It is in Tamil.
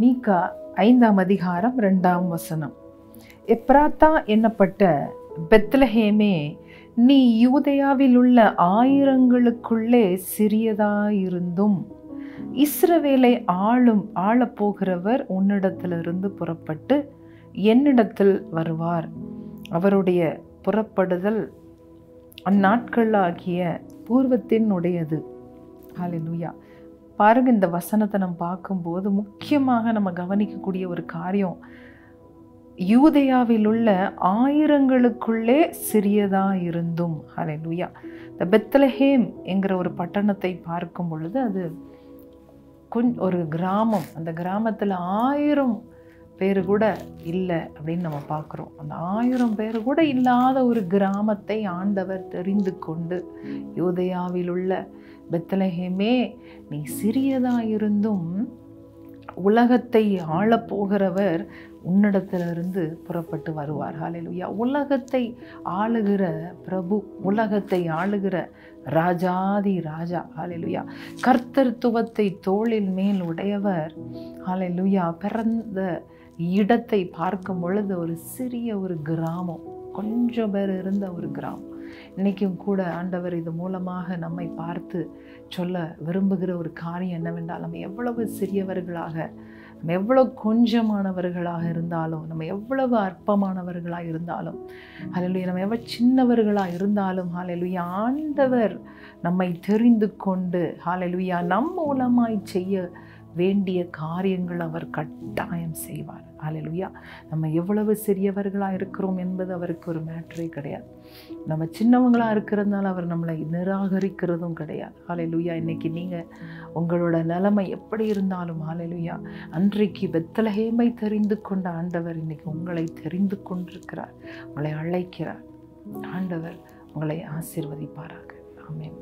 மீகா 5ஆம் அதிகாரம் 2ஆம் வசனம். எப்ராத்தா என்னப்பட்ட பெத்லஹேமே, நீ யூதேயாவில் உள்ள ஆயிரங்களுக்குள்ளே சிறியதாயிருந்தும் இஸ்ரவேலை ஆளப்போகிறவர் உன்னிடத்திலிருந்து புறப்பட்டு என்னிடத்தில் வருவார். அவருடைய புறப்படுதல் அந்நாட்களாகிய பூர்வத்தினுடையது. ஹல்லேலூயா. பாருங்க, இந்த வசனத்தை நம்ம பார்க்கும்போது முக்கியமாக நம்ம கவனிக்கக்கூடிய ஒரு காரியம், யூதேயாவில் உள்ள ஆயிரங்களுக்குள்ளே சிறியதாயிருந்தும். ஹல்லேலூயா. இந்த பெத்லஹேம் என்கிற ஒரு பட்டணத்தை பார்க்கும் பொழுது அது ஒரு கிராமம். அந்த கிராமத்தில் 1000 பேர் கூட இல்லை அப்படின்னு நம்ம பார்க்குறோம். அந்த 1000 பேர் கூட இல்லாத ஒரு கிராமத்தை ஆண்டவர் தெரிந்து கொண்டு, யூதேயாவில் உள்ள பெத்லஹேமே, நீ சிறியதாயிருந்தும் உலகத்தை ஆளப்போகிறவர் உன்னிடத்திலிருந்து புறப்பட்டு வருவார். ஹல்லேலூயா. உலகத்தை ஆளுகிற பிரபு, உலகத்தை ஆளுகிற ராஜாதி ராஜா. ஹல்லேலூயா. கர்த்தத்துவத்தை தோளில் மேல் உடையவர். ஹல்லேலூயா. பிறந்த இடத்தை பார்க்கும் பொழுது ஒரு சிறிய ஒரு கிராமம், கொஞ்சம் பேர் இருந்த ஒரு கிராமம். இன்றைக்கும் கூட ஆண்டவர் இது மூலமாக நம்மை பார்த்து சொல்ல விரும்புகிற ஒரு காரியம் என்னவென்றால், நம்ம எவ்வளவு சிறியவர்களாக, நம்ம எவ்வளவு கொஞ்சமானவர்களாக இருந்தாலும், நம்ம எவ்வளவு அற்பமானவர்களாக இருந்தாலும், ஹல்லேலூயா, நம்ம எவ்வளவு சின்னவர்களாக இருந்தாலும், ஹல்லேலூயா, ஆண்டவர் நம்மை தெரிந்து கொண்டு, ஹல்லேலூயா, நம் மூலமாய் செய்ய வேண்டிய காரியங்கள் அவர் கட்டாயம் செய்வார். ஹல்லேலூயா. நம்ம எவ்வளவு சிறியவர்களாக இருக்கிறோம் என்பது அவருக்கு ஒரு மேட்டரே கிடையாது. நம்ம சின்னவங்களாக இருக்கிறதுனால அவர் நம்மளை நிராகரிக்கிறதும் கிடையாது. ஹல்லேலூயா. இன்னைக்கு நீங்கள் உங்களோட நிலைமை எப்படி இருந்தாலும், ஹல்லேலூயா, அன்றைக்கு பெத்லஹேமை தெரிந்து கொண்ட ஆண்டவர் இன்னைக்கு உங்களை தெரிந்து கொண்டிருக்கிறார், உங்களை அழைக்கிறார். ஆண்டவர் உங்களை ஆசீர்வதிப்பாராக. ஆமென்.